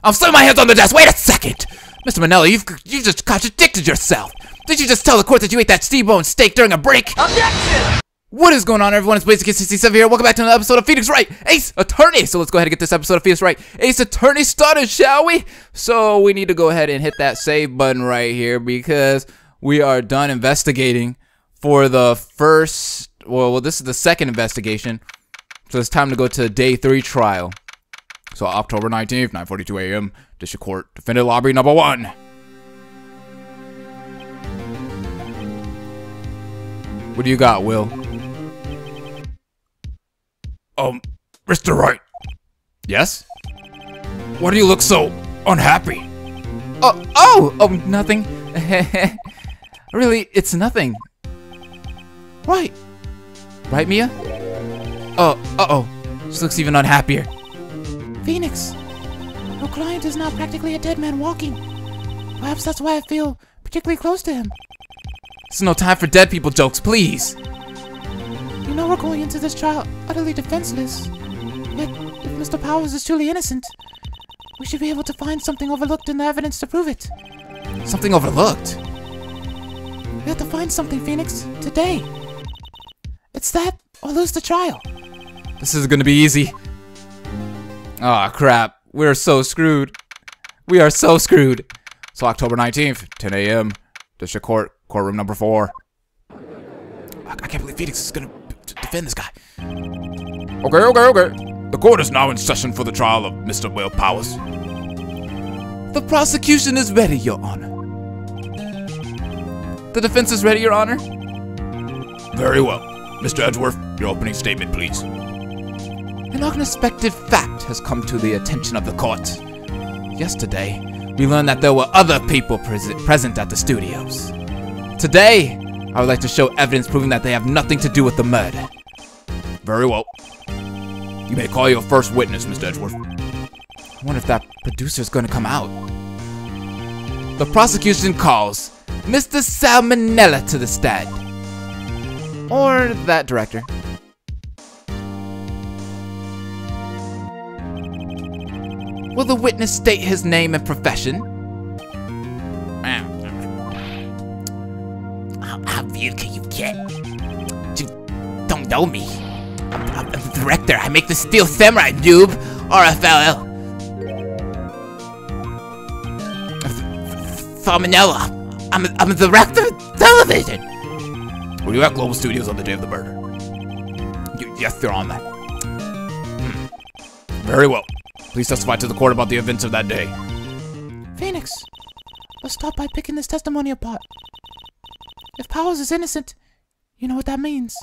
I'm slamming my hands on the desk. Wait a second! Mr. Manelli, you've just contradicted yourself. Did you just tell the court that you ate that T-bone steak during a break? Objection! What is going on, everyone? It's Basic67 here. Welcome back to another episode of Phoenix Wright, Ace Attorney. So let's go ahead and get this episode of Phoenix Wright, Ace Attorney started, shall we? So we need to go ahead and hit that save button right here because we are done investigating for the first, well, this is the second investigation. So it's time to go to day 3 trial. So October 19th, 9:42 a.m., District Court, Defendant Lobby number 1. What do you got, Will? Mr. Wright. Yes? Why do you look so unhappy? Nothing. Really, it's nothing. Right. Right, Mia? Uh-oh. She looks even unhappier. Phoenix, your client is now practically a dead man walking. Perhaps that's why I feel particularly close to him. It's no time for dead people jokes, please. You know we're going into this trial utterly defenseless. Yet, if Mr. Powers is truly innocent, we should be able to find something overlooked in the evidence to prove it. Something overlooked? We have to find something, Phoenix, today. It's that, or lose the trial. This is gonna be easy. Aw, crap. We're so screwed. We are so screwed. So October 19th, 10 a.m., District Court, courtroom number 4. I can't believe Phoenix is gonna defend this guy. Okay. The court is now in session for the trial of Mr. Will Powers. The prosecution is ready, Your Honor. The defense is ready, Your Honor. Very well. Mr. Edgeworth, your opening statement, please. An unexpected fact has come to the attention of the court. Yesterday, we learned that there were other people present at the studios. Today, I would like to show evidence proving that they have nothing to do with the murder. Very well. You may call your first witness, Mr. Edgeworth. I wonder if that producer's gonna come out. The prosecution calls Mr. Salmonella to the stand. Or that director. Will the witness state his name and profession? How weird can you get? You don't know me. I'm the director. I make the Steel Samurai, noob. RFL. Salmonella. I'm a director of television. Were you at Global Studios on the day of the murder? Yes, Your Honor. Very well. Please testify to the court about the events of that day. Phoenix, let's start by picking this testimony apart. If Powers is innocent, you know what that means.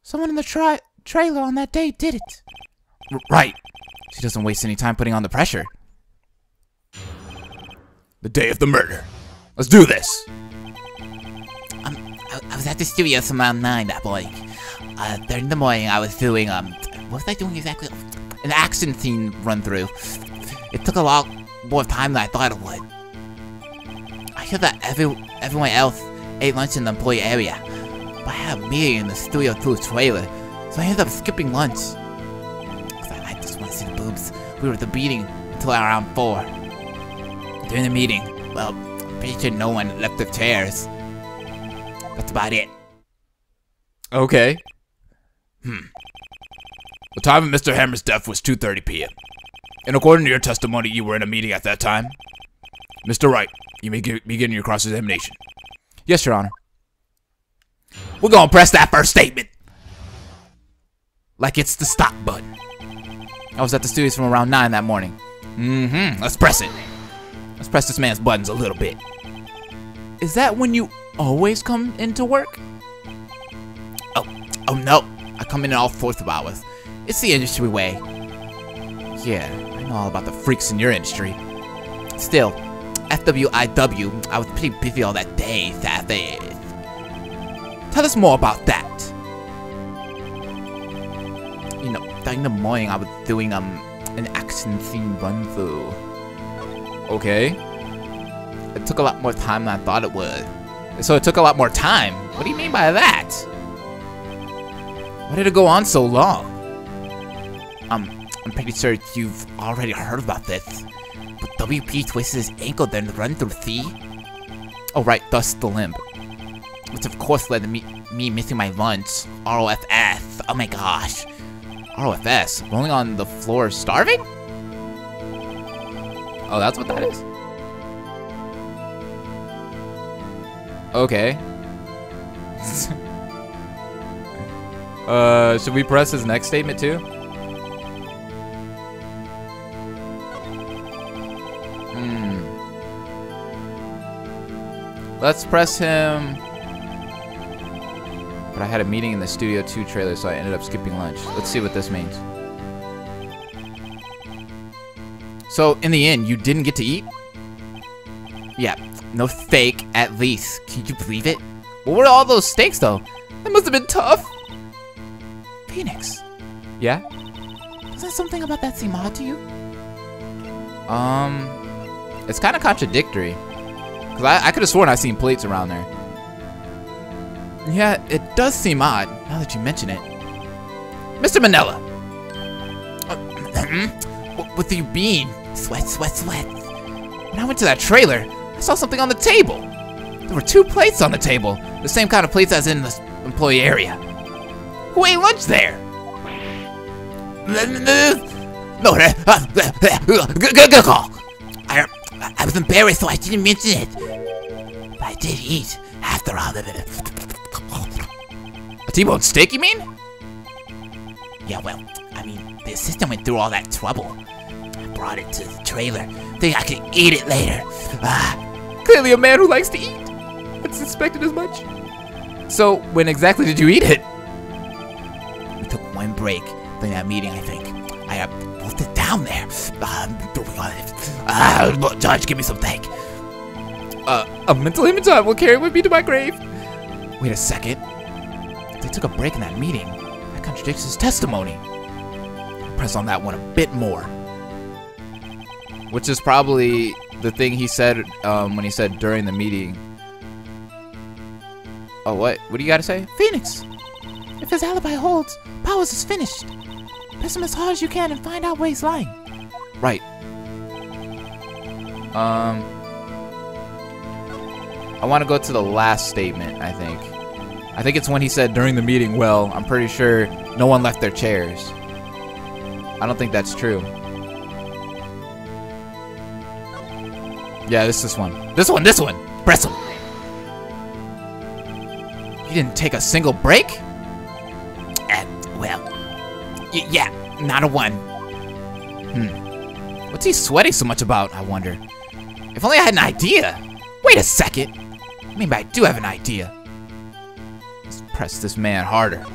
Someone in the trailer on that day did it. Right. She doesn't waste any time putting on the pressure. The day of the murder. Let's do this. I was at the studio around 9 that morning. During the morning, I was doing, what was I doing exactly? An action scene run through. It took a lot more time than I thought it would. I heard that everyone else ate lunch in the employee area, but I had a meeting in the Studio 2 trailer, so I ended up skipping lunch. I just want to see the boobs. We were at the meeting until around 4. During the meeting, well, I'm pretty sure no one left their chairs. That's about it. Okay. The time of Mr. Hammer's death was 2:30 p.m. And according to your testimony, you were in a meeting at that time. Mr. Wright, you may begin your cross-examination. Yes, Your Honor. We're gonna press that first statement. Like it's the stop button. I was at the studios from around 9 that morning. Let's press it. Let's press this man's buttons a little bit. Is that when you always come into work? Oh no. I come in all sorts of hours. It's the industry way. Yeah, I know all about the freaks in your industry. Still, FWIW, I was pretty busy all that day, Saturday. Tell us more about that. You know, during the morning I was doing an action scene run through. Okay. It took a lot more time than I thought it would. So it took a lot more time? What do you mean by that? Why did it go on so long? I'm pretty sure you've already heard about this. But WP twisted his ankle during the run through C. Oh, right, thus the limb. Which of course led to me missing my lunch. ROFS. Oh my gosh. ROFS? Rolling on the floor starving? Oh, that's what that is? Okay. Should we press his next statement too? Let's press him. But I had a meeting in the Studio 2 trailer, so I ended up skipping lunch. Let's see what this means. So, in the end, you didn't get to eat? Yeah, no steak, at least. Can you believe it? What were all those steaks, though? That must have been tough. Phoenix, Yeah? isn't something about that seem odd to you? It's kind of contradictory. Because I could have sworn I seen plates around there. Yeah, it does seem odd, now that you mention it. Mr. Manila! What do you mean? Sweat. When I went to that trailer, I saw something on the table. There were 2 plates on the table. The same kind of plates as in the employee area. Who ate lunch there? No, good call. I was embarrassed, so I didn't mention it. But I did eat after all. A T-bone steak, you mean? Yeah, well, I mean, the assistant went through all that trouble. I brought it to the trailer, thinking I could eat it later. Clearly a man who likes to eat. I suspected as much. So, when exactly did you eat it? We took one break during that meeting, I think. I left it down there. Judge, give me some thank. A mental image I will carry with me to my grave. Wait a second. If they took a break in that meeting, that contradicts his testimony. I'll press on that one a bit more. Which is probably the thing he said when he said during the meeting. Oh, what? What do you gotta say? Phoenix, if his alibi holds, Powers is finished. Press him as hard as you can and find out where he's lying. Right. I want to go to the last statement, I think. I think it's when he said during the meeting, well, I'm pretty sure no one left their chairs. I don't think that's true. Yeah, this one. This one! Press him! You didn't take a single break? Well, yeah, not a one. What's he sweating so much about, I wonder? If only I had an idea! Wait a second! Maybe I do have an idea. Let's press this man harder.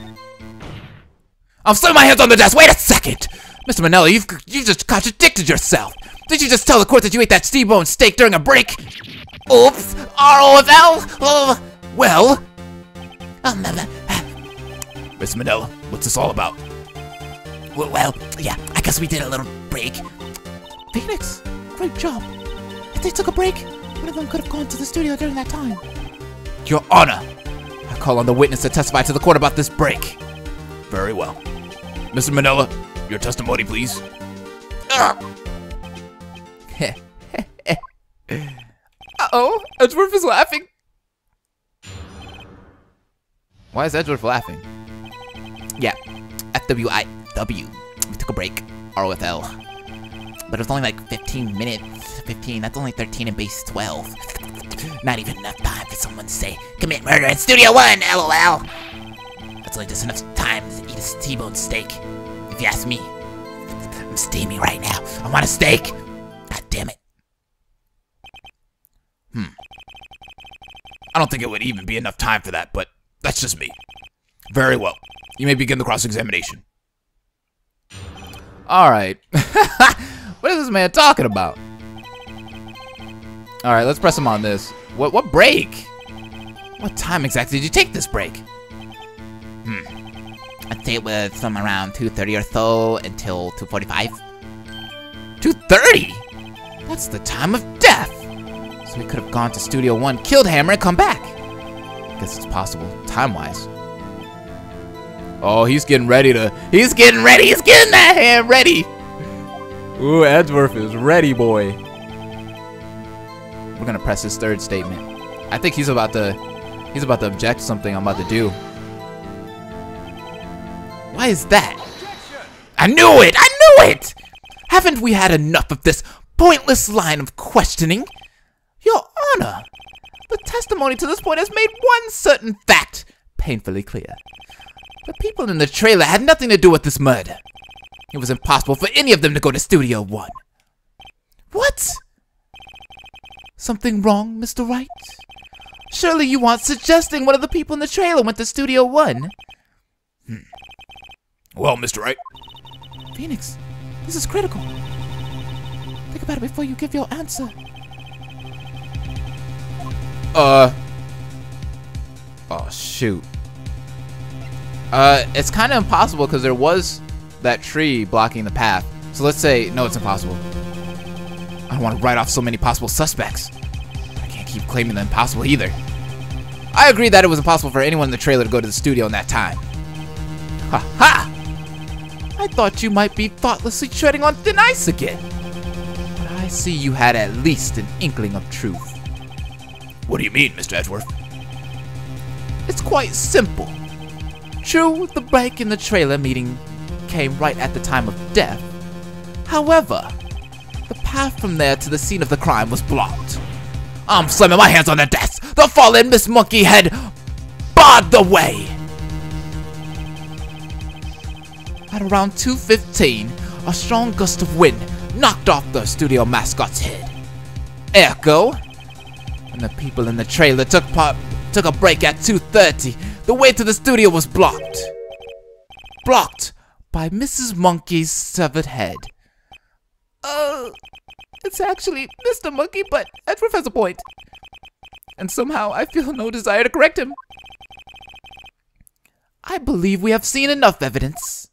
I'm slamming my hands on the desk! Wait a second! Mr. Manella, you've just contradicted yourself! Did you just tell the court that you ate that T-bone steak during a break? Oops! ROFL! Well... Mr. Manella, what's this all about? Well, yeah, I guess we did a little break. Phoenix, great job. If they took a break, one of them could have gone to the studio during that time. Your Honor, I call on the witness to testify to the court about this break. Very well. Mr. Manella, your testimony, please. Uh-oh, Edgeworth is laughing. Why is Edgeworth laughing? Yeah, FWIW. We took a break. ROFL. But it was only like 15 minutes. 15, that's only 13 in base 12. Not even enough time for someone to say, commit murder in Studio 1, LOL. That's only just enough time to eat a T-bone steak. If you ask me. I'm steaming right now. I want a steak. God damn it. I don't think it would even be enough time for that, but that's just me. Very well. You may begin the cross-examination. Alright. What is this man talking about? Alright, let's press him on this. What break? What time exactly did you take this break? I'd say it was from around 2:30 or so until 2:45. 2:30? That's the time of death. So we could have gone to Studio 1, killed Hammer, and come back. I guess it's possible, time-wise. Oh, he's getting ready to... He's getting that hand ready! Ooh, Edgeworth is ready, boy. We're gonna press his third statement. I think he's about to object to something I'm about to do. Why is that? I knew it! I knew it! Haven't we had enough of this pointless line of questioning? Your Honor, the testimony to this point has made one certain fact painfully clear. The people in the trailer had nothing to do with this murder. It was impossible for any of them to go to Studio 1. What? Something wrong, Mr. Wright? Surely you aren't suggesting one of the people in the trailer went to Studio 1? Well, Mr. Wright. Phoenix, this is critical. Think about it before you give your answer. Oh, shoot. It's kind of impossible because there was that tree blocking the path. So let's say, no, it's impossible. I don't want to write off so many possible suspects. I can't keep claiming the impossible either. I agree that it was impossible for anyone in the trailer to go to the studio in that time. Ha ha! I thought you might be thoughtlessly treading on thin ice again. But I see you had at least an inkling of truth. What do you mean, Mr. Edgeworth? It's quite simple. True, the break in the trailer meeting came right at the time of death. However, the path from there to the scene of the crime was blocked. I'm slamming my hands on the desk. The fallen Miss Monkey had barred the way. At around 2:15, a strong gust of wind knocked off the studio mascot's head. Ergo, when the people in the trailer took a break at 2:30, the way to the studio was blocked. Blocked by Mrs. Monkey's severed head. It's actually Mr. Monkey, but Edgeworth has a point. And somehow I feel no desire to correct him. I believe we have seen enough evidence.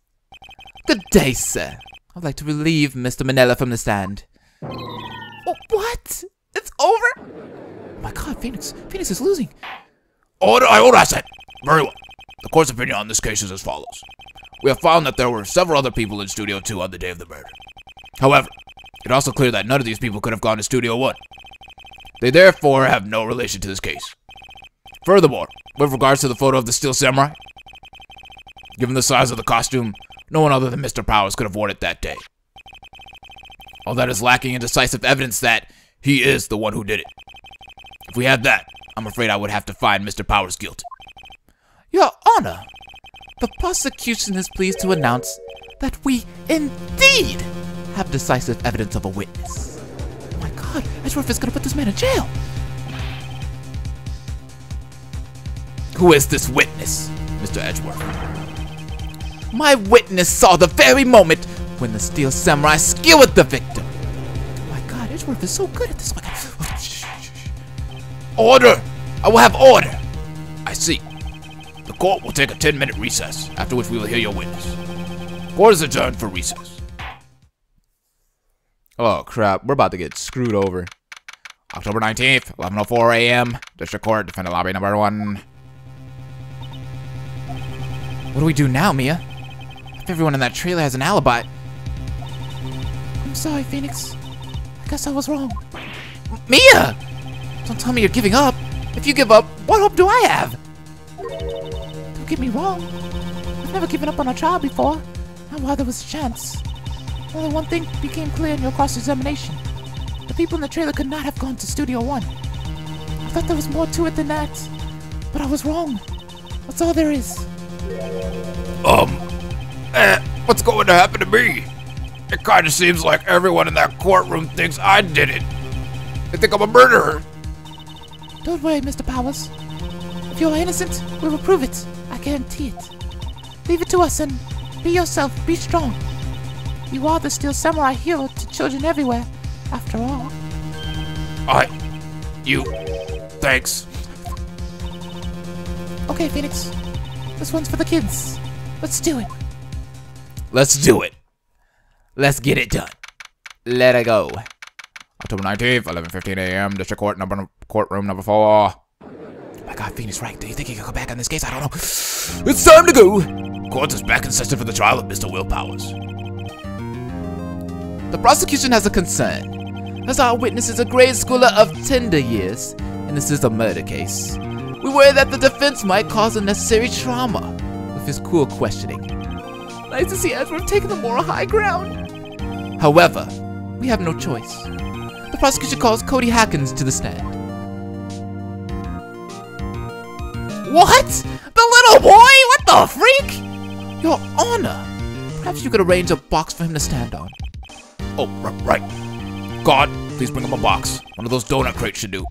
Good day, sir. I'd like to relieve Mr. Manella from the stand. Oh, what? It's over? Oh my god, Phoenix is losing. Order, I said. Very well. The court's opinion on this case is as follows. We have found that there were several other people in Studio 2 on the day of the murder. However, it's also clear that none of these people could have gone to Studio 1. They therefore have no relation to this case. Furthermore, with regards to the photo of the Steel Samurai, given the size of the costume, no one other than Mr. Powers could have worn it that day. All that is lacking in decisive evidence that he is the one who did it. If we had that, I'm afraid I would have to find Mr. Powers guilty. Your Honor, the prosecution is pleased to announce that we indeed have decisive evidence of a witness. Oh my god, Edgeworth is gonna put this man in jail. Who is this witness, Mr. Edgeworth? My witness saw the very moment when the Steel Samurai skewered the victim. Oh my god, Edgeworth is so good at this. Order! I will have order! I see. The court will take a 10-minute recess, after which we will hear your witness. Court is adjourned for recess. Oh crap, we're about to get screwed over. October 19th, 11:04 a.m. District Court, defendant lobby number 1. What do we do now, Mia? If everyone in that trailer has an alibi. I'm sorry, Phoenix. I guess I was wrong. Mia! Don't tell me you're giving up. If you give up, what hope do I have? Don't get me wrong. I've never given up on a child before. Not while there was a chance. Only one thing became clear in your cross-examination. The people in the trailer could not have gone to Studio 1. I thought there was more to it than that. But I was wrong. That's all there is. What's going to happen to me? It kind of seems like everyone in that courtroom thinks I did it. They think I'm a murderer. Don't worry, Mr. Powers. If you're innocent, we will prove it. I guarantee it. Leave it to us and be yourself. Be strong. You are the Steel Samurai hero to children everywhere, after all. Thanks. Okay, Phoenix. This one's for the kids. Let's do it. Let's do it. Let's get it done. Let it go. October 19th, 11:15 a.m. District Court, courtroom number 4. Oh my god, Phoenix, right? Do you think he can come back on this case? I don't know. It's time to go. Court is back in session for the trial of Mr. Will Powers. The prosecution has a concern, as our witness is a grade schooler of tender years, and this is a murder case. We worry that the defense might cause unnecessary trauma with his cool questioning. Nice to see Edward taking the moral high ground. However, we have no choice. The prosecution calls Cody Hackins to the stand. What? The little boy? What the freak? Your Honor, perhaps you could arrange a box for him to stand on. Oh, right. God, please bring him a box. One of those donut crates should do.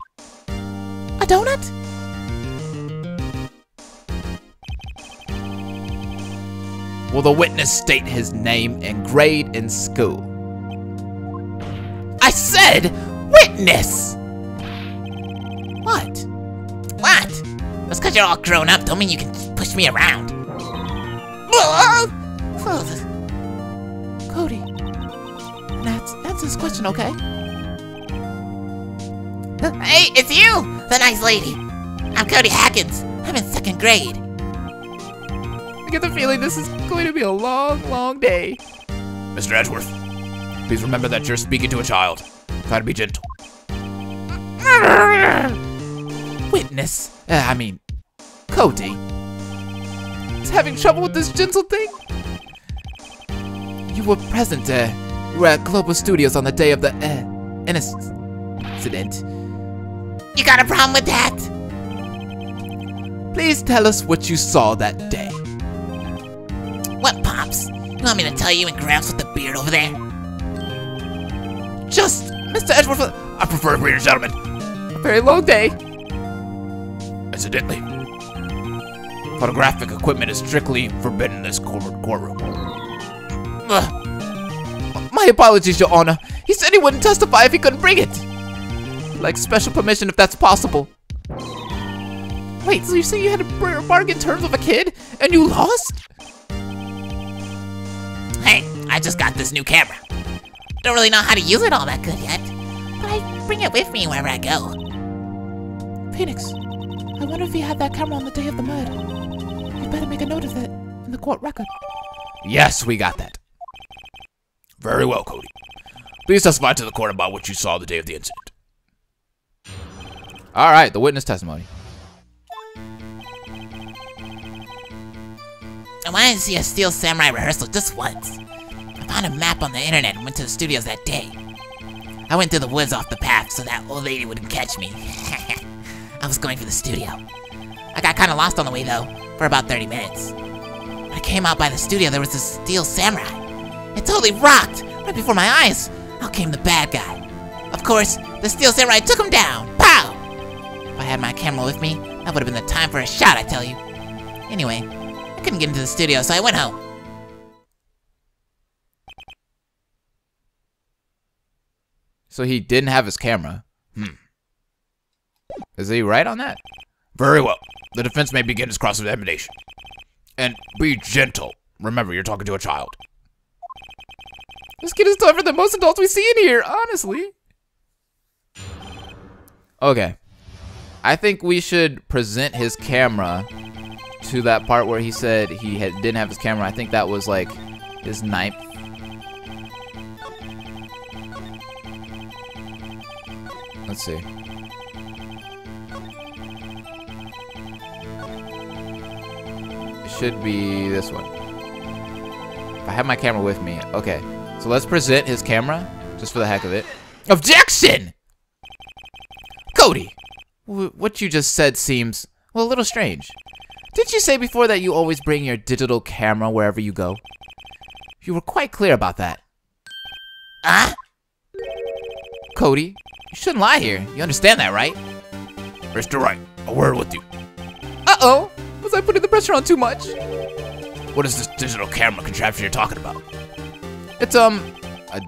A donut? Will the witness state his name and grade in school? I said witness! What? What? Just because you're all grown up don't mean you can push me around. Cody, answer this question, okay? Hey, it's you, the nice lady. I'm Cody Hackins. I'm in 2nd grade. I get the feeling this is going to be a long, long day. Mr. Edgeworth, please remember that you're speaking to a child. Try to be gentle. Witness, Cody, is having trouble with this gentle thing? You were present, you were at Global Studios on the day of the, incident. You got a problem with that? Please tell us what you saw that day. What, Pops? You want me to tell you and Gramps with the beard over there? Just, Mr. Edgeworth, I prefer greater gentlemen. a very long day. Incidentally, photographic equipment is strictly forbidden in this courtroom. My apologies, Your Honor. He said he wouldn't testify if he couldn't bring it. I'd like special permission if that's possible. Wait, so you say you had to bargain terms with a kid, and you lost? Hey, I just got this new camera. Don't really know how to use it all that good yet, but I bring it with me wherever I go. Phoenix, I wonder if he had that camera on the day of the murder. You better make a note of it in the court record. Yes, we got that. Very well, Cody. Please testify to the court about what you saw the day of the incident. All right, the witness testimony. I wanted to see a Steel Samurai rehearsal just once. I found a map on the internet and went to the studios that day. I went through the woods off the path so that old lady wouldn't catch me. I was going for the studio. I got kind of lost on the way though, for about 30 minutes. When I came out by the studio, there was this Steel Samurai. It totally rocked, right before my eyes. Out came the bad guy. Of course, the Steel Samurai took him down. Pow! If I had my camera with me, that would have been the time for a shot, I tell you. Anyway, I couldn't get into the studio, so I went home. So he didn't have his camera. Is he right on that? Very well. The defense may begin its cross-examination. And be gentle. Remember, you're talking to a child. This kid is tougher than most adults we see in here, honestly. Okay. I think we should present his camera to that part where he said he didn't have his camera. I think that was like his 9th. Let's see. It should be this one. If I have my camera with me. Okay. So let's present his camera, just for the heck of it. Objection! Cody, what you just said seems, well, a little strange. Didn't you say before that you always bring your digital camera wherever you go? You were quite clear about that. Cody, you shouldn't lie here. You understand that, right? Mr. Wright, a word with you. Uh-oh! Was I putting the pressure on too much? What is this digital camera contraption you're talking about? It's, a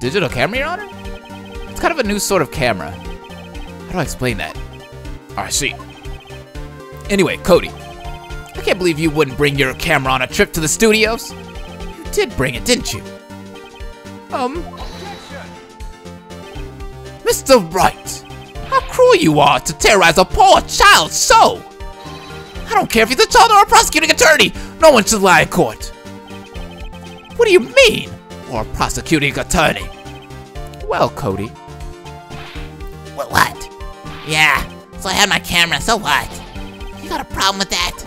digital camera, Your Honor? It's kind of a new sort of camera. How do I explain that? I see. Anyway, Cody, I can't believe you wouldn't bring your camera on a trip to the studios. You did bring it, didn't you? Mr. Wright, how cruel you are to terrorize a poor child so! I don't care if he's a child or a prosecuting attorney, no one should lie in court. What do you mean, or a prosecuting attorney? well, Cody. What? Yeah, so I had my camera, so what? You got a problem with that?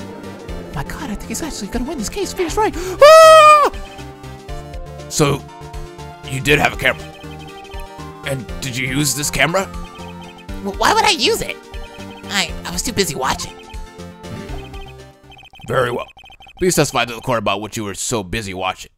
My God, I think he's actually gonna win this case. Phoenix Wright. Ah! So, you did have a camera. And did you use this camera? Why would I use it? I was too busy watching. Very well. Please testify to the court about what you were so busy watching.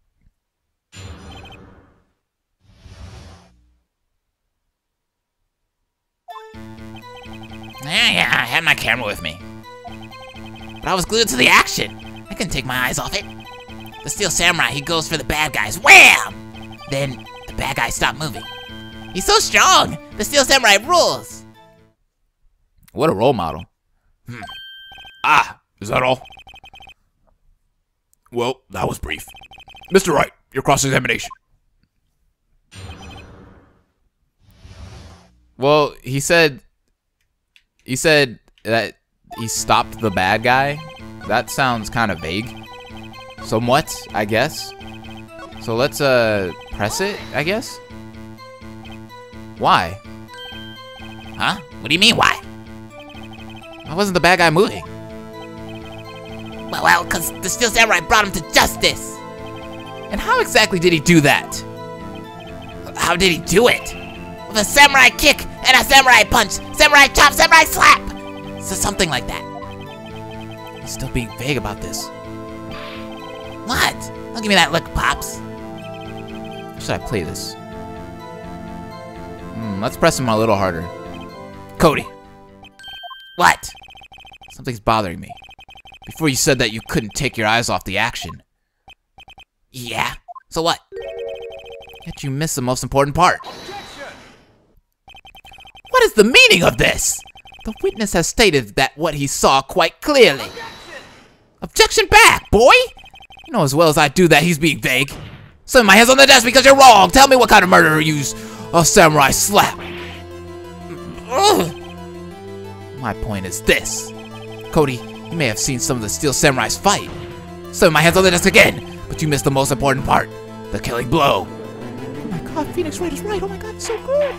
Yeah, I had my camera with me. But I was glued to the action. I couldn't take my eyes off it. The Steel Samurai, he goes for the bad guys. Wham! Then the bad guys stop moving. He's so strong! The Steel Samurai rules! What a role model. Ah, is that all? Well, that was brief. Mr. Wright, your cross-examination. Well, he said that he stopped the bad guy. That sounds kind of vague. Somewhat, I guess. So let's press it, I guess. Why? Huh? What do you mean, why? Why wasn't the bad guy moving? Well, because the Steel Samurai brought him to justice. And how exactly did he do that? How did he do it? With a samurai kick and a samurai punch, samurai chop, samurai slap! So something like that. He's still being vague about this. What? Don't give me that look, Pops. How should I play this? Let's press him a little harder. Cody, What? something's bothering me. Before you said that you couldn't take your eyes off the action. Yeah? So what? Yet you missed the most important part. What is the meaning of this? The witness has stated that what he saw quite clearly. Objection back, boy! You know as well as I do that he's being vague. Slam my hands on the desk because you're wrong. Tell me what kind of murderer used a samurai slap. Ugh. My point is this. Cody, you may have seen some of the Steel Samurai's fight. Slam my hands on the desk again, but you missed the most important part. The killing blow. Oh my God, Phoenix Wright is right. Oh my God, it's so good.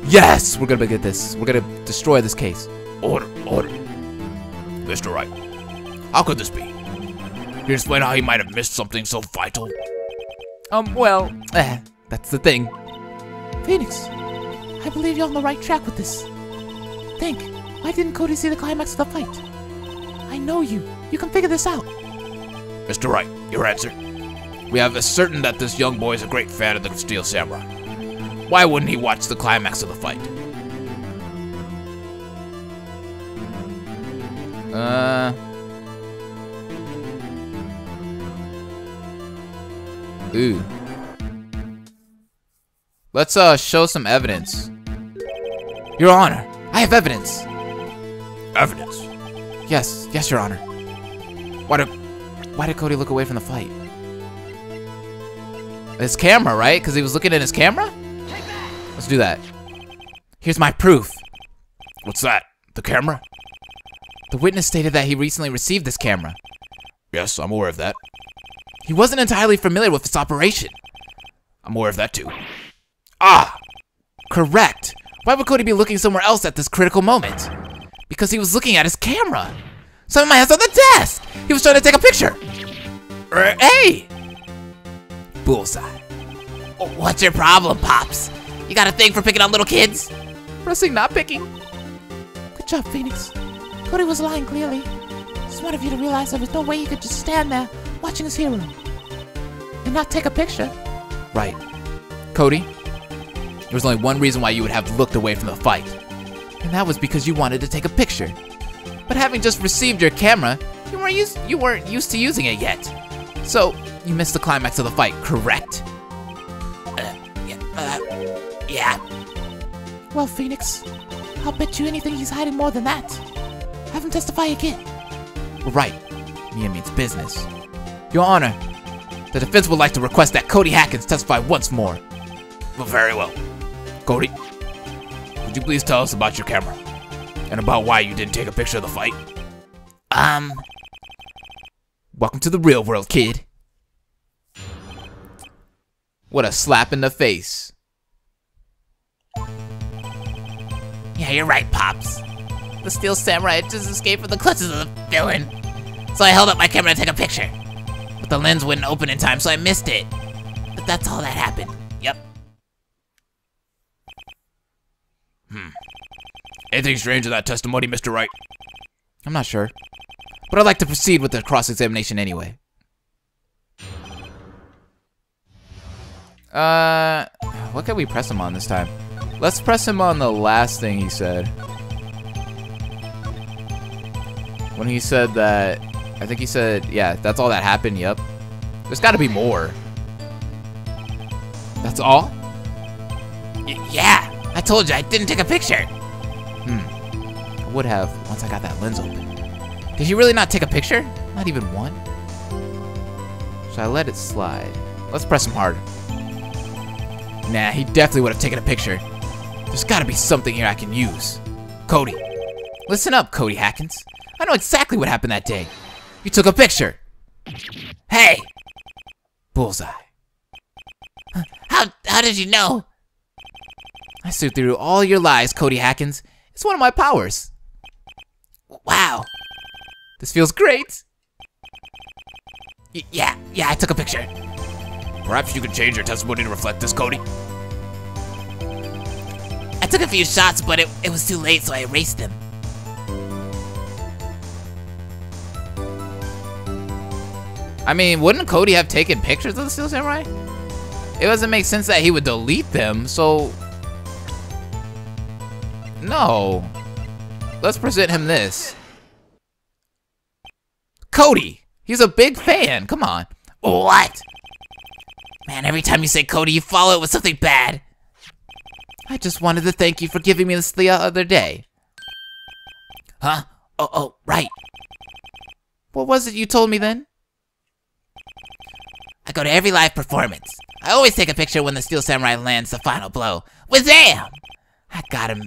Yes! We're gonna get this. We're gonna destroy this case. Order. Mr. Wright, how could this be? Can you explain how he might have missed something so vital? Well, that's the thing. Phoenix, I believe you're on the right track with this. Think, why didn't Cody see the climax of the fight? I know you. You can figure this out. Mr. Wright, your answer? We have ascertained that this young boy is a great fan of the Steel Samurai. Why wouldn't he watch the climax of the fight? Ooh. Let's show some evidence. Your Honor, I have evidence. Evidence? Yes, Your Honor. Why did Cody look away from the fight? His camera, right? Because he was looking at his camera? Let's do that. Here's my proof. What's that? The camera? The witness stated that he recently received this camera. Yes, I'm aware of that. He wasn't entirely familiar with its operation. I'm aware of that too. Ah! Correct. Why would Cody be looking somewhere else at this critical moment? Because he was looking at his camera. Some of my hands on the desk! He was trying to take a picture! Hey! Bullseye. What's your problem, Pops? You got a thing for picking on little kids? Pressing, not picking. Good job, Phoenix. Cody was lying clearly. Smart of you to realize there was no way he could just stand there watching his hero and not take a picture. Right. Cody, there was only one reason why you would have looked away from the fight. And that was because you wanted to take a picture. But having just received your camera, you weren't used to using it yet. So, you missed the climax of the fight, correct? Yeah. Well, Phoenix, I'll bet you anything he's hiding more than that. Have him testify again. Right. Mia means business. Your Honor, the defense would like to request that Cody Hackins testify once more. Well, very well. Cody, would you please tell us about your camera? And about why you didn't take a picture of the fight? Welcome to the real world, kid. What a slap in the face. you're right, Pops. The Steel Samurai had just escaped from the clutches of the villain. So I held up my camera to take a picture. But the lens wouldn't open in time, so I missed it. But that's all that happened. Yep. Anything strange in that testimony, Mr. Wright? I'm not sure. But I'd like to proceed with the cross-examination anyway. What can we press him on this time? Let's press him on the last thing he said. When he said that, I think he said, yeah, that's all that happened, yep. There's gotta be more. That's all? Yeah, I told you I didn't take a picture. I would have once I got that lens open. Did you really not take a picture? Not even one? Should I let it slide? Let's press him hard. Nah, he definitely would have taken a picture. There's gotta be something here I can use. Cody. Listen up, Cody Hackins. I know exactly what happened that day. You took a picture. Hey! Bullseye. How did you know? I sewed through all your lies, Cody Hackins. It's one of my powers. Wow. This feels great. Yeah, I took a picture. Perhaps you could change your testimony to reflect this, Cody? I took a few shots, but it was too late, so I erased them. I mean, wouldn't Cody have taken pictures of the Steel Samurai? It doesn't make sense that he would delete them, so... No. Let's present him this. Cody! He's a big fan, come on. What? Man, every time you say Cody, you follow it with something bad. I just wanted to thank you for giving me this the other day. Huh? Oh, right. What was it you told me then? I go to every live performance. I always take a picture when the Steel Samurai lands the final blow. Wazam! I got him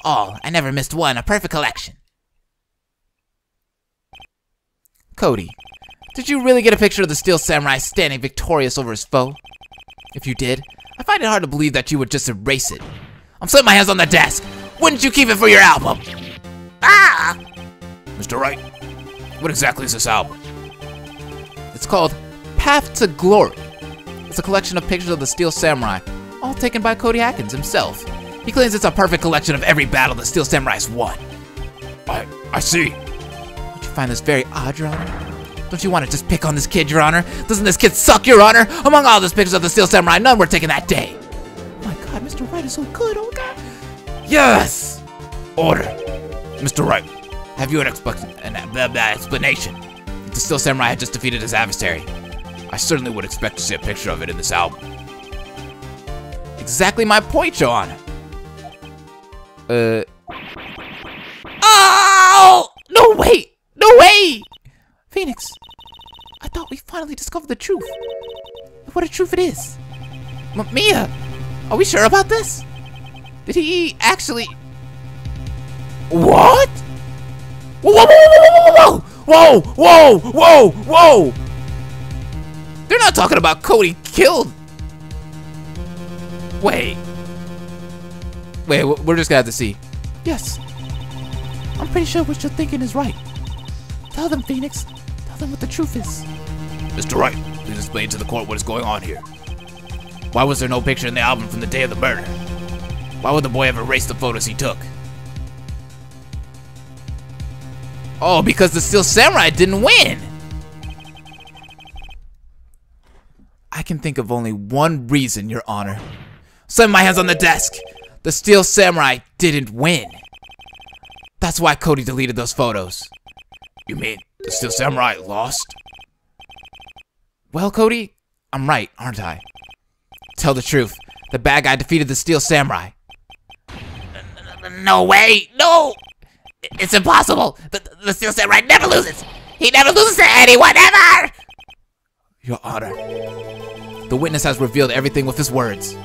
all. I never missed one. A perfect collection. Cody, did you really get a picture of the Steel Samurai standing victorious over his foe? If you did, I find it hard to believe that you would just erase it. I'm slapping my hands on the desk. Wouldn't you keep it for your album? Ah! Mr. Wright, what exactly is this album? It's called Path to Glory. It's a collection of pictures of the Steel Samurai, all taken by Cody Hackins himself. He claims it's a perfect collection of every battle the Steel Samurai's won. I see. Don't you find this very odd, Your Honor? Don't you want to just pick on this kid, Your Honor? Doesn't this kid suck, Your Honor? Among all those pictures of the Steel Samurai, none were taken that day. Oh my god, Mr. Wright is so good, oh my god. Yes! Order. Mr. Wright, have you an explanation? If the Steel Samurai had just defeated his adversary, I certainly would expect to see a picture of it in this album. exactly my point, Your Honor. Oh! No way! No way! Phoenix, I thought we finally discovered the truth. What a truth it is. Mia, are we sure about this? Did he actually... What? Whoa, whoa, whoa, whoa, whoa, whoa, whoa! They're not talking about Cody killed. Wait, we're just gonna have to see. Yes. I'm pretty sure what you're thinking is right. Tell them, Phoenix. Tell them what the truth is. Mr. Wright, please explain to the court what is going on here. Why was there no picture in the album from the day of the murder? Why would the boy have erased the photos he took? Oh, because the Steel Samurai didn't win. I can think of only one reason, Your Honor. Slam my hands on the desk. The Steel Samurai didn't win. That's why Cody deleted those photos. You mean the Steel Samurai lost? Well, Cody, I'm right, aren't I? Tell the truth. The bad guy defeated the Steel Samurai. No way! No! It's impossible! The Steel Samurai never loses! He never loses to anyone, ever! Your Honor, the witness has revealed everything with his words.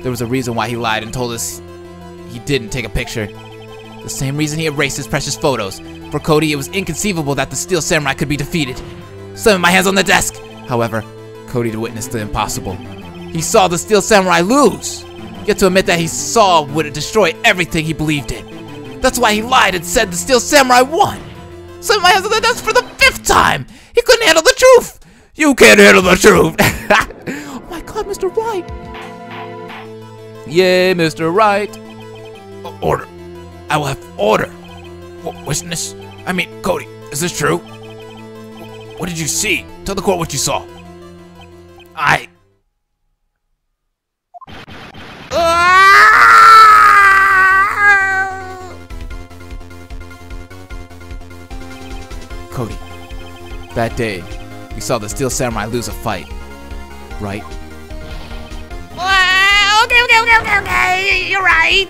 There was a reason why he lied and told us he didn't take a picture. The same reason he erased his precious photos. For Cody, it was inconceivable that the Steel Samurai could be defeated. Slamming my hands on the desk. However, Cody witnessed the impossible. He saw the Steel Samurai lose. yet to admit that he saw would destroy everything he believed in. That's why he lied and said the Steel Samurai won. Slammed my hands on the desk for the 5th time! He couldn't handle the truth! You can't handle the truth! Oh my god, Mr. Wright! Yeah, Mr. Wright. Order. I will have order. Witness? I mean, Cody, is this true? What did you see? Tell the court what you saw. Cody, that day, we saw the Steel Samurai lose a fight, right? Okay, you're right.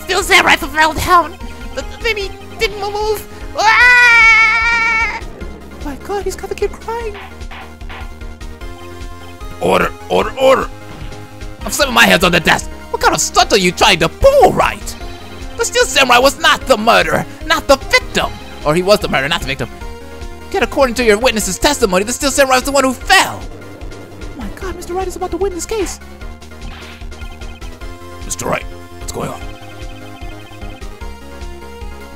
Steel Samurai fell down. Then he didn't move. Oh my god, he's got the kid crying. Order, order, order! I'm slamming my hands on the desk. What kind of stunt are you trying to pull, Wright? The Steel Samurai was not the murderer, not the victim. Or he was the murderer, not the victim. Yet according to your witness's testimony, the Steel Samurai was the one who fell. Oh my god, Mr. Wright is about to win this case. Mr. Wright, what's going on?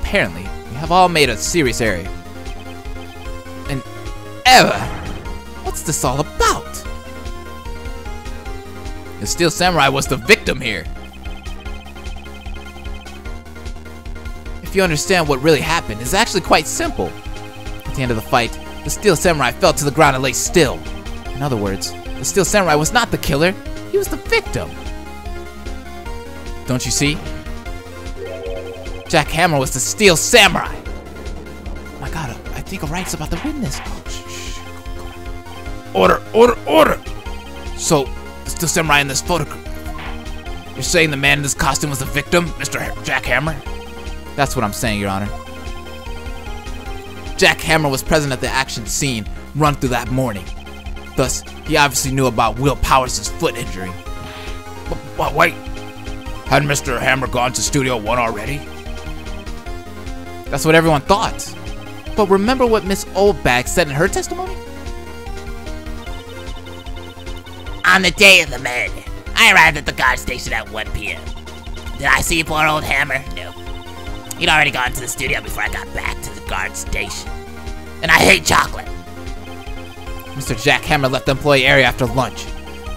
Apparently, we have all made a serious error. An error? What's this all about? The Steel Samurai was the victim here. If you understand what really happened, it's actually quite simple. At the end of the fight, the Steel Samurai fell to the ground and lay still. In other words, the Steel Samurai was not the killer, he was the victim. Don't you see? Jack Hammer was the Steel Samurai. Oh my god, I think Wright's about to win this. Oh, shh. Order, order, order! So, the Steel Samurai in this photograph. You're saying the man in this costume was the victim, Mr. Jack Hammer? That's what I'm saying, Your Honor. Jack Hammer was present at the action scene run through that morning. Thus, he obviously knew about Will Powers' foot injury. But wait, hadn't Mr. Hammer gone to Studio 1 already? That's what everyone thought. But remember what Miss Oldbag said in her testimony? On the day of the murder, I arrived at the guard station at 1 p.m. Did I see poor old Hammer? No. He'd already gone to the studio before I got back to the guard station. And I hate chocolate. Mr. Jack Hammer left the employee area after lunch.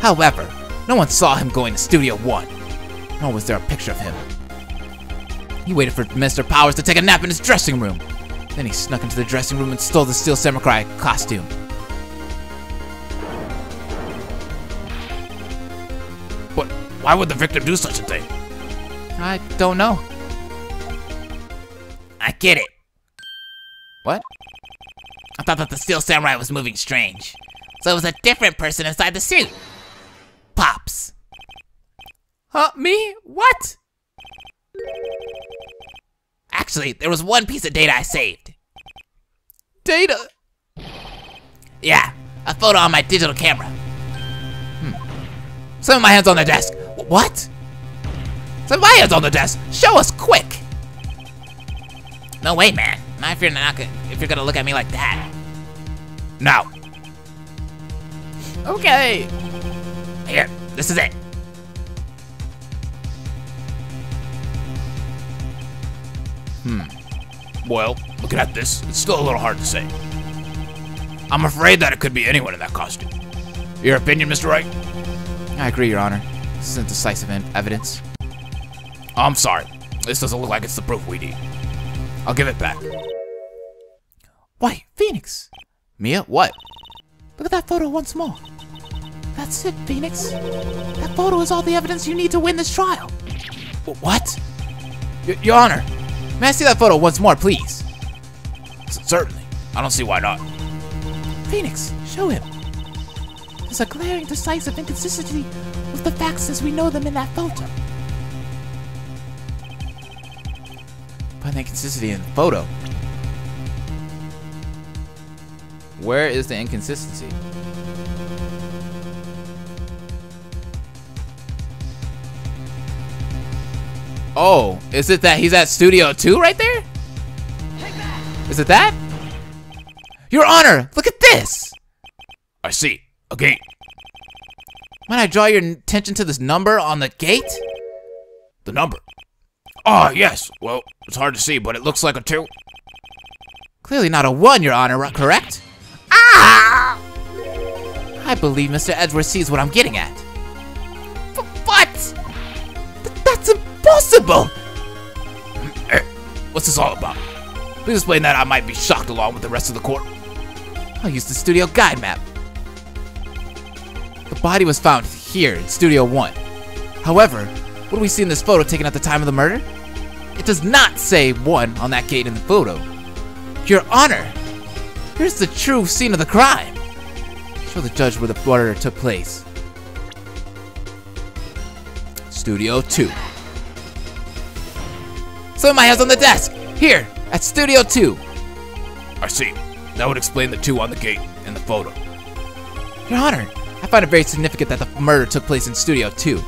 However, no one saw him going to Studio 1. Nor was there a picture of him. He waited for Mr. Powers to take a nap in his dressing room. Then he snuck into the dressing room and stole the Steel Samurai costume. But why would the victim do such a thing? I don't know. I get it. What? I thought that the Steel Samurai was moving strange. So it was a different person inside the suit. Pops. Huh? Me? What? Actually, there was one piece of data I saved. Data? Yeah, a photo on my digital camera. Slam my hands on the desk. What? Slam my hands on the desk. Show us quick. No way, man. Not if you're gonna look at me like that. Now. Okay. Here, this is it. Well, looking at this, it's still a little hard to say. I'm afraid that it could be anyone in that costume. Your opinion, Mr. Wright? I agree, Your Honor. This isn't decisive evidence. I'm sorry. This doesn't look like it's the proof we need. I'll give it back. Why, Phoenix? Mia, what? Look at that photo once more. That's it, Phoenix. That photo is all the evidence you need to win this trial. What? Your Honor, may I see that photo once more, please? Certainly. I don't see why not. Phoenix, show him. There's a glaring, decisive inconsistency with the facts as we know them in that photo. Find the inconsistency in the photo. Where is the inconsistency? Oh, is it that he's at Studio 2 right there? Is it that? Your Honor, look at this! I see. A gate. Might I draw your attention to this number on the gate? The number? Ah, yes. Well, it's hard to see, but it looks like a 2. Clearly not a 1, Your Honor, correct? Ah! I believe Mr. Edgeworth sees what I'm getting at. What? That's impossible! What's this all about? Please explain that. I might be shocked along with the rest of the court. I'll use the studio guide map. The body was found here in Studio 1. However, what do we see in this photo taken at the time of the murder? It does not say 1 on that gate in the photo. Your Honor, here's the true scene of the crime. Show the judge where the murder took place. Studio 2. So my hands on the desk, here, at Studio 2. I see. That would explain the 2 on the gate in the photo. Your Honor, I find it very significant that the murder took place in Studio 2.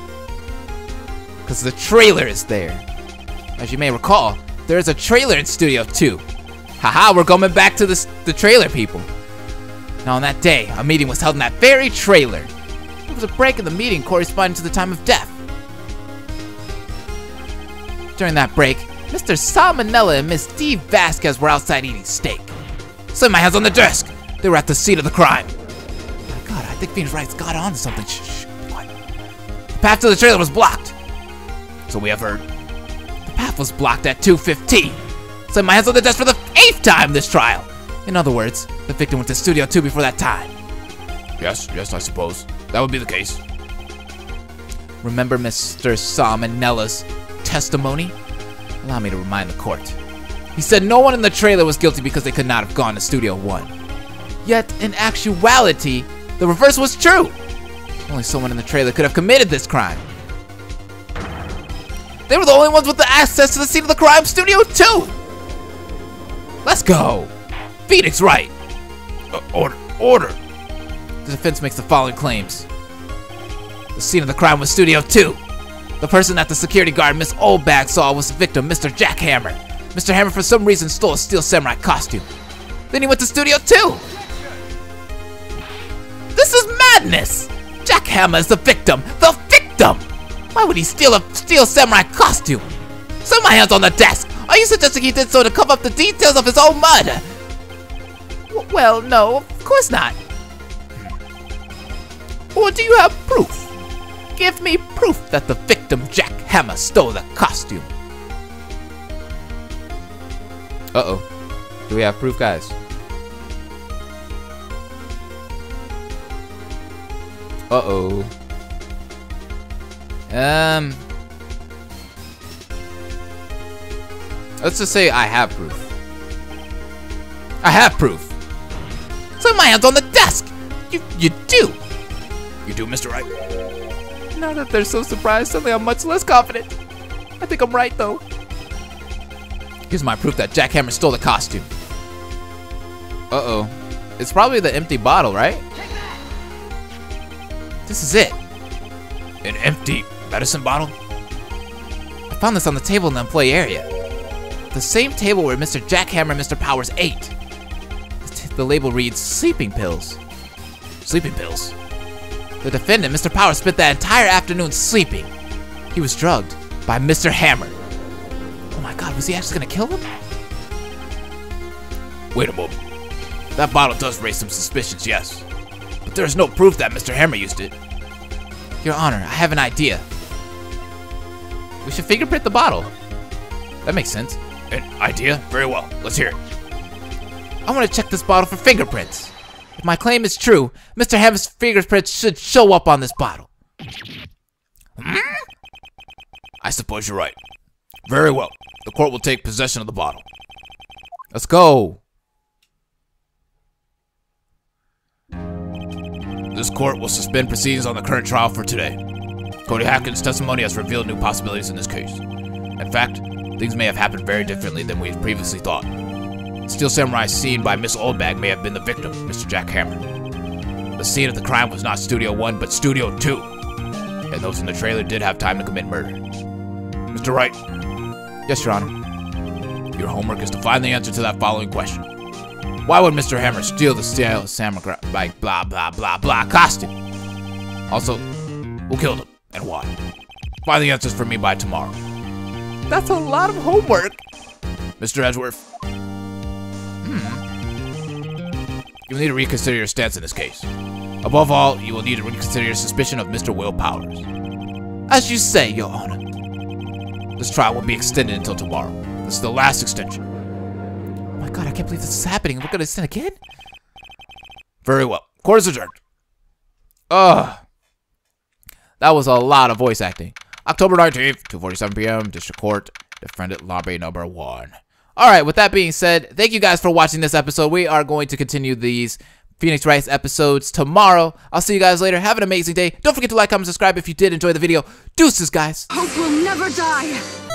Because the trailer is there. As you may recall, there is a trailer in Studio 2. Haha, we're going back to the trailer, people. Now on that day, a meeting was held in that very trailer. There was a break in the meeting corresponding to the time of death. During that break, Mr. Salmonella and Miss Steve Vasquez were outside eating steak. Set my hands on the desk. They were at the scene of the crime. My God, I think Phoenix Wright's got on to something. Shh, quiet. The path to the trailer was blocked. So we have heard. The path was blocked at 2:15. Set my hands on the desk for the 8th time this trial. In other words, the victim went to Studio 2 before that time. Yes, I suppose. That would be the case. Remember Mr. Salmonella's testimony? Allow me to remind the court. He said no one in the trailer was guilty because they could not have gone to Studio 1. Yet, in actuality, the reverse was true. Only someone in the trailer could have committed this crime. They were the only ones with the access to the scene of the crime, Studio 2! Let's go! Phoenix Wright! Order! The defense makes the following claims. The scene of the crime was Studio 2. The person that the security guard, Miss Oldbag, saw was the victim, Mr. Jack Hammer. Mr. Hammer, for some reason, stole a Steel Samurai costume. Then he went to Studio 2! This is madness! Jack Hammer is the victim! The victim! Why would he steal a Steel Samurai costume? Set my hands on the desk! Are you suggesting he did so to cover up the details of his own murder? Well, no, of course not. Or do you have proof? Give me proof that the victim, Jack Hammer, stole the costume. Uh-oh. Do we have proof, guys? Uh-oh. Let's just say I have proof. I have proof. Set my hands on the desk! You do! You do, Mr. Wright? Now that they're so surprised, suddenly I'm much less confident. I think I'm right, though. Here's my proof that Jack Hammer stole the costume. Uh-oh. It's probably the empty bottle, right? This is it. An empty medicine bottle? I found this on the table in the employee area. The same table where Mr. Jack Hammer and Mr. Powers ate. The label reads, sleeping pills. Sleeping pills? The defendant, Mr. Powers, spent that entire afternoon sleeping. He was drugged by Mr. Hammer. Oh my God, was he actually gonna kill him? Wait a moment. That bottle does raise some suspicions, yes. But there's no proof that Mr. Hammer used it. Your Honor, I have an idea. We should fingerprint the bottle. That makes sense. An idea? Very well. Let's hear it. I want to check this bottle for fingerprints. If my claim is true, Mr. Hammer's fingerprints should show up on this bottle. I suppose you're right. Very well. The court will take possession of the bottle. Let's go. This court will suspend proceedings on the current trial for today. Cody Hackins' testimony has revealed new possibilities in this case. In fact, things may have happened very differently than we previously thought. Steel Samurai seen by Miss Oldbag may have been the victim, Mr. Jack Hammer. The scene of the crime was not Studio 1, but Studio 2. And those in the trailer did have time to commit murder. Mr. Wright. Yes, Your Honor. Your homework is to find the answer to that following question. Why would Mr. Hammer steal the Steel Samurai by blah blah blah blah costume? Also, Who killed him, and why? Find the answers for me by tomorrow. That's a lot of homework. Mr. Edgeworth. You will need to reconsider your stance in this case. Above all, you will need to reconsider your suspicion of Mr. Will Powers. As you say, Your Honor. This trial will be extended until tomorrow. This is the last extension. Oh my god, I can't believe this is happening. We're gonna extend again? Very well. Court is adjourned. Ugh. That was a lot of voice acting. October 19th, 2:47 p.m., District Court, Defendant Lobby Number 1. Alright, with that being said, thank you guys for watching this episode. We are going to continue these Phoenix Wright episodes tomorrow. I'll see you guys later. Have an amazing day. Don't forget to like, comment, subscribe if you did enjoy the video. Deuces, guys. Hope will never die.